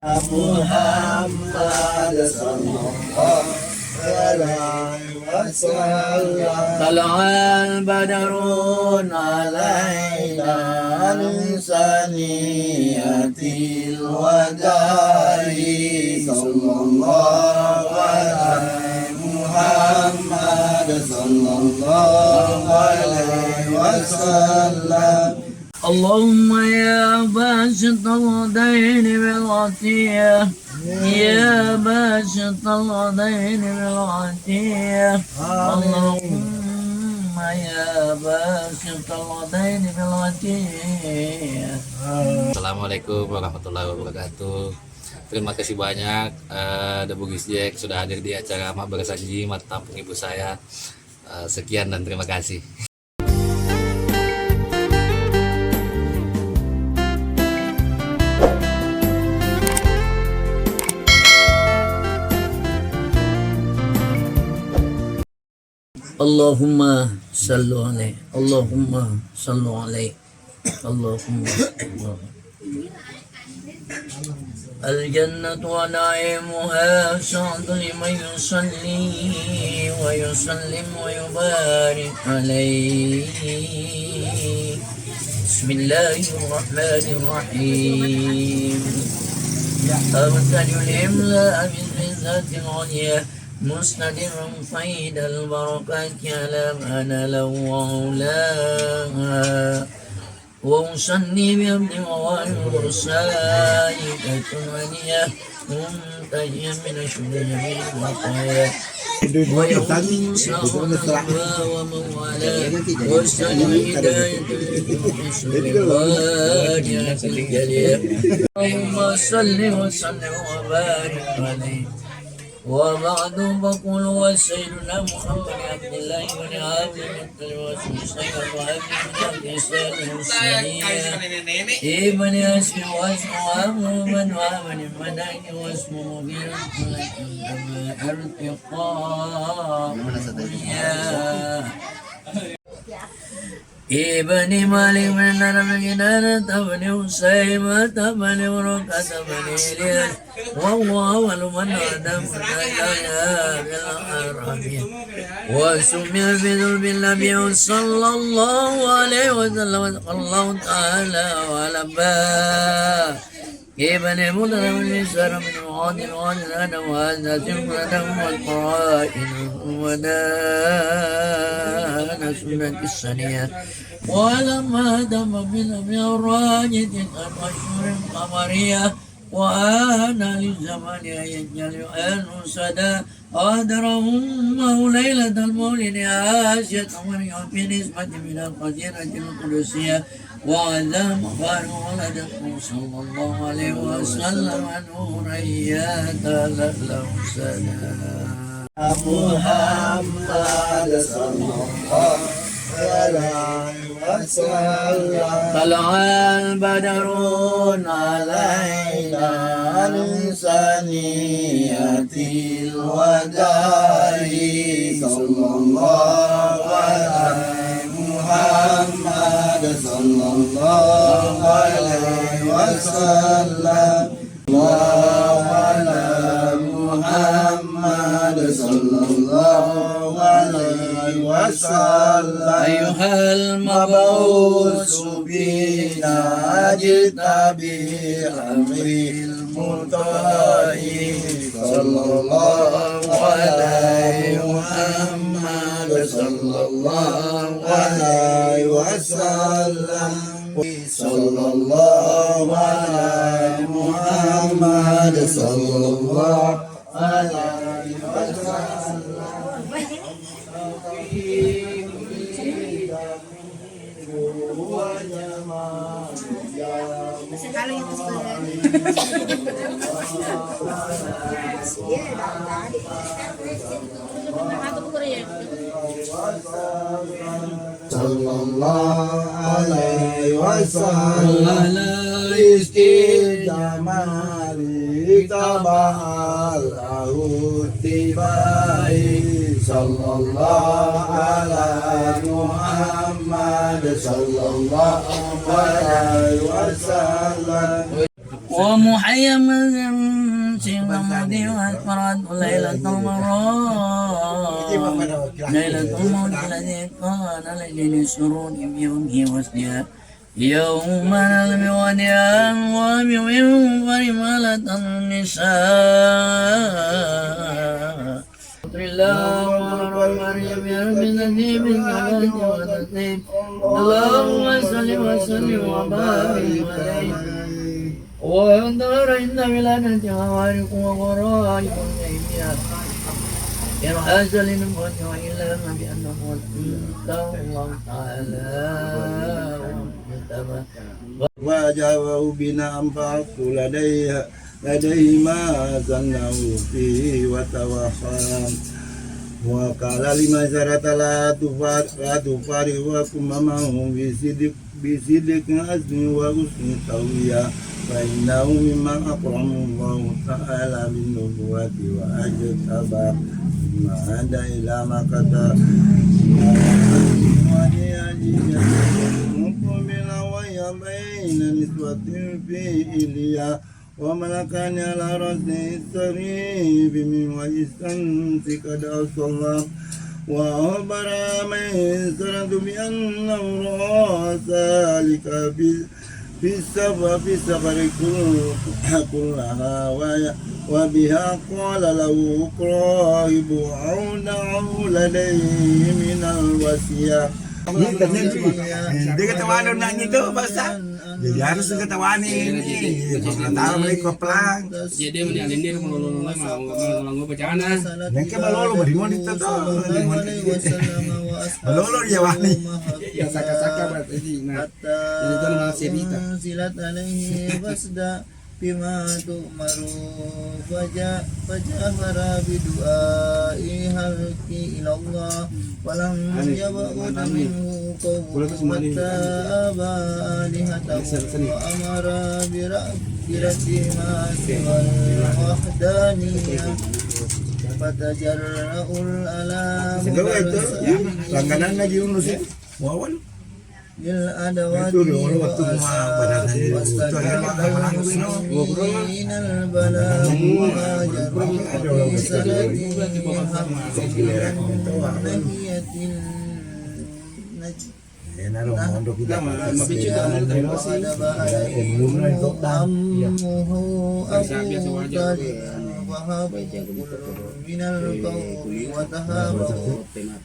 Muhammad sallallahu alaihi wasallam. Tala'al badrun alaina lisaniyatil wada'i sallallahu alaihi Muhammad sallallahu alaihi wasallam. Allahumma ya basital yadaini bil atiyah, ya basital yadaini bil atiyah, Allahumma ya basital yadaini bil atiyah. Assalamualaikum warahmatullahi wabarakatuh. Terima kasih banyak The Bugis Jack sudah hadir di acara Mak Bersaji Mat Tampung Ibu saya. Sekian dan terima kasih. Allahumma sallu alaihi, Allahumma sallu alaihi, Allahumma sallu alaihi. الجنة ونعيمها سعد لمن يصلي ويسلم ويبارك عليه. بسم الله الرحمن الرحيم. أبتدئ الإملاء بالذات العليا مستدرا فيد البركات على أنا لو وعلاها وأصلي بعبد ووالد والسائدة الولية منتهيا من الشرور والخطايا ويوم صلى ومن والاه واستجب هداية الواجهة الجلية. اللهم صل وسلم وبارك عليه. وبعد فقل وسيدنا محمد عبد الله بن عبد المطلب وسيد وابي بن عبد الاسلام المرسلين ابن اسم واسم من ومن الملائكه واسم مبين ارتقاء ابن مالك بن نبينا بن حسيمة بن بركة بن إلياس وهو أول من آدم بالعربية وسمي بذنب النبي صلى الله عليه وسلم الله تعالى ولباه ابن مدر من سر من وعد وعد وهذا سمرة والقرائن ودان سنة السنية ولما دم من الراجد المشهور القمرية وآنا للزمان يجعل أن سدا قدرهم ليلة المولد آسية مريم في نسبة من القديرة القدسية وعلى مقال ولدته صلى الله عليه وسلم نورا يتلألأ سلام محمد صلى الله عليه وسلم. طلع البدر علينا لسانية الوداع صلى الله عليه محمد صلى الله عليه وسلم. الله على محمد صلى الله عليه وسلم. أيها المبعوث بنا جئت بأمر المطاع صلى الله عليه محمد صلى الله عليه وسلم. صلى الله على محمد صلى الله عليه وسلم. Sallallahu alaihi wasallam istimali tabalahu tibai sallallahu alaihi Muhammad sallallahu alaihi wasallam. ومحيا من سيما مودي وأسفرت ليلة المراد ليلة الموت الذي كان لجل السرور بيومه وسيا يوم نلم وديا وبيوم فرمالة النساء اللهم صل وسلم وبارك عليه وانظر إن ولادة ووارق وغرائب الأيام يا أزل الموت وإلا ما بأنه أنت الله تعالى وجاءه بنا أنفعت لديه ما زنه فيه وتوخام وقال لما زرت لا تفارقكم معه بصدق أزم وحسن تويا فإنه مما أكرم الله تعالى بالنبوة وأجتبى ما عدا إلى ما كتب مقبلا وهي بين نسوة في إليا وملكان على رأسه السريب من ويستمسك دعوة الله وأخبر من سرد بأنه رأى ذلك في السفر كلها وبها قال له قراهب عونه لديه من الوصية. Dia kata walau nak gitu pasal dia harus ketawanin tahu beli koplang jadi dia menyalin melulu mau bacaan yang ke balolo beri mau ditato balolo dia wani ya saka-saka berarti nah jadi itu nama cerita silat alaihi wasda bima tu'maru fajahara bidu'ai halki ilallah walam yab'ud minhu qawmun wattaba alihatahu wa amara birabbi ma siwal wahdaniyah fatajarra'ul alam segala itu ya langganan lagi unus ya wawan bil adawati waktu semua badan itu minal balagu ajaru sanati minal qawmi wa tahabu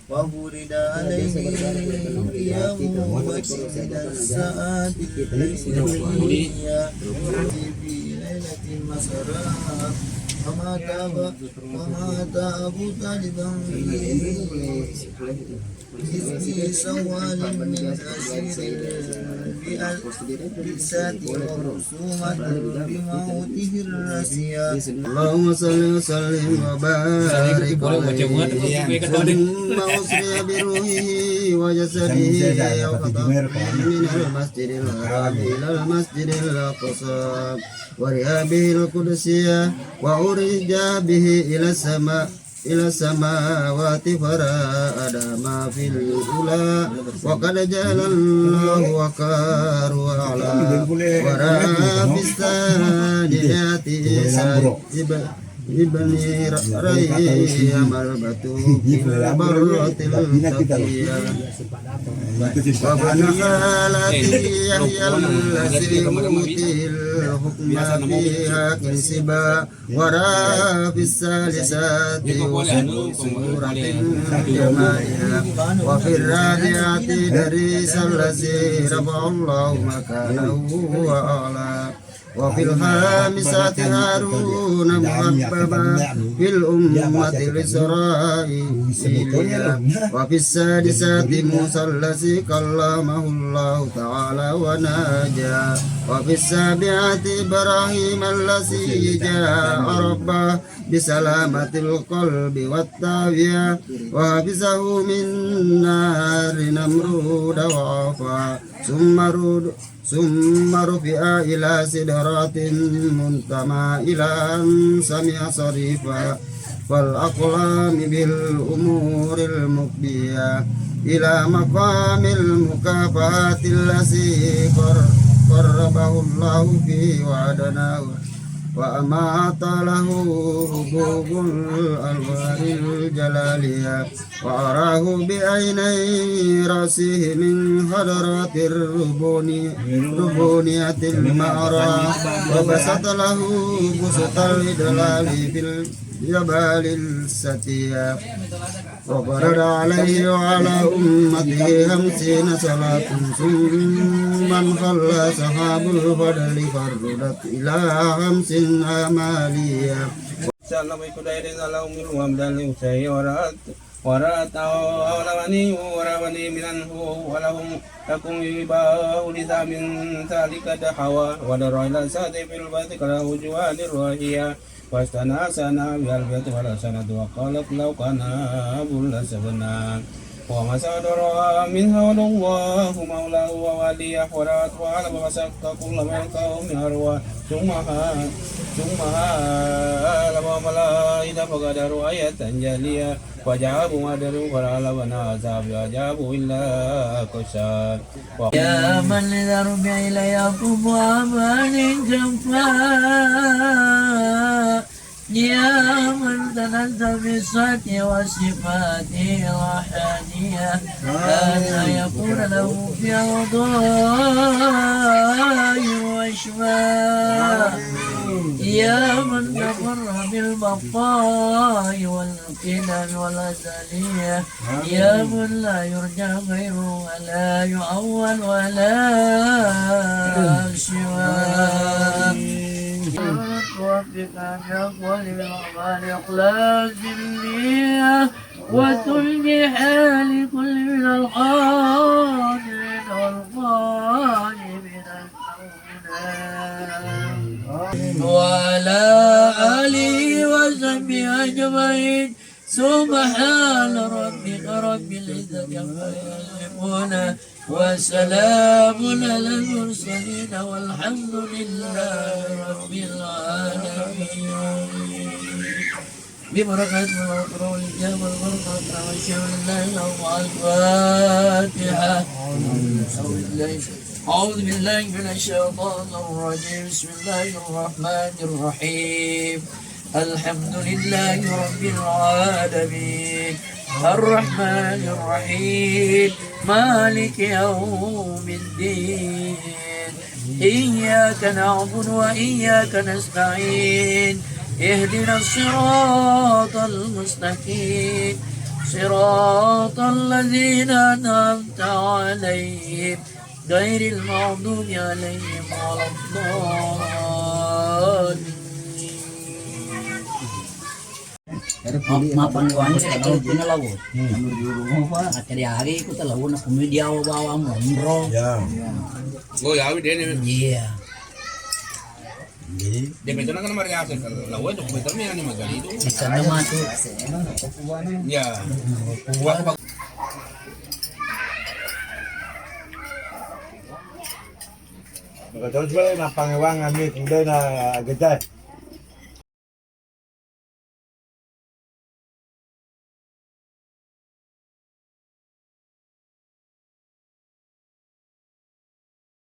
wa burida alaihi qiyamu wa qiyada sa'ati dunya fi lailatin masara وما تاب طالبا في سوال من أسير بئسات ورسومة بموته الرسيا اللهم صل وسلم وبارك عليه ثم أسري بروحه وجسده من المسجد الحرام إلى المسجد الأقصى وريابه القدسية وعرج به إلى السماوات فرأى ما في الأولى وقد جعل الله وقار وعلى ورأى في الثانيات ابن ريم البتوب برة التقية وابن خالته يحيى الذي أوتي الحكم فيها كنسبا ورأى في الثالثات سورة جمالها وفي الرابعة دريس الذي رفع الله مكانه وأعلى وفي الخامسة هارون محببا في الأمة الإسرائيلية وفي السادسة موسى الذي كلمه الله تعالى وناجى وفي السابعة إبراهيم الذي جاء ربه بسلامة القلب والتعافية وحفظه من نار نمرود وعفا ثم رفع إلى سدرات منتمى إلى أن سمع صريفا والأقلام بالأمور المقضية إلى مقام المكافأة الذي قربه الله فيه وعدناه وأمات له حبوب الألوان الجلالية وأراه بعيني رأسه من حضرات الربونية المعرى وبسط له بسط الإدلال في الجبال الستية وفرض عليه وعلى أمته 50 صلاة ثم انخلى سحاب الفضل فردت إلى 50 أمالية سلام كدير سلام ومدل سيارات ورات أولواني وروني منه ولهم لكم يباء لذا من ذلك دحوى ودر إلى ساد في البيت كله جوال الرهية واستناسنا بالبيت ولا سند وقالت لو كان أبو لسبنا وما صدر منها الله مولاه ووليه ورات وعلم وسك كل من قوم أروى ثم لما ملائكة فقدروا آية جلية وجابوا ما دروا فلا ونعذاب وجابوا إلا كشا يا من لذرب إلى يعقوب وأمان جفا يا من تنزل بالصفات والصفات الوحدية كان يكون له في أوضاع وشفاء يا من تفر بالبقاء والقدم والأزلية يا من لا يرجى غيره ولا يعول ولا سواه وفق أن يقول بالأعمال إخلاص النية وتلقي حال كل من الحاضرين والغائبين وعلى آله وصحبه أجمعين سبحان ربك رب العزة عما يصفون وسلام على المرسلين والحمد لله رب العالمين ببركة الأخرى والإجابة والبركة والشهر الله الفاتحة أعوذ بالله من الشيطان الرجيم بسم الله الرحمن الرحيم الحمد لله رب العالمين الرحمن الرحيم مالك يوم الدين إياك نعبد وإياك نستعين اهدنا الصراط المستقيم صراط الذين أنعمت عليهم غير المغضوب عليهم ولا الضالين mapan ko ano sa tawag pinalaw ano duro pa nakariari ko talaw na komedya o bawa mo bro Go ya we dene yeah de beto na kana mariasa la we to beto mi ani magali do bisa nama tu ya Terus boleh napang wang kami kemudian gede.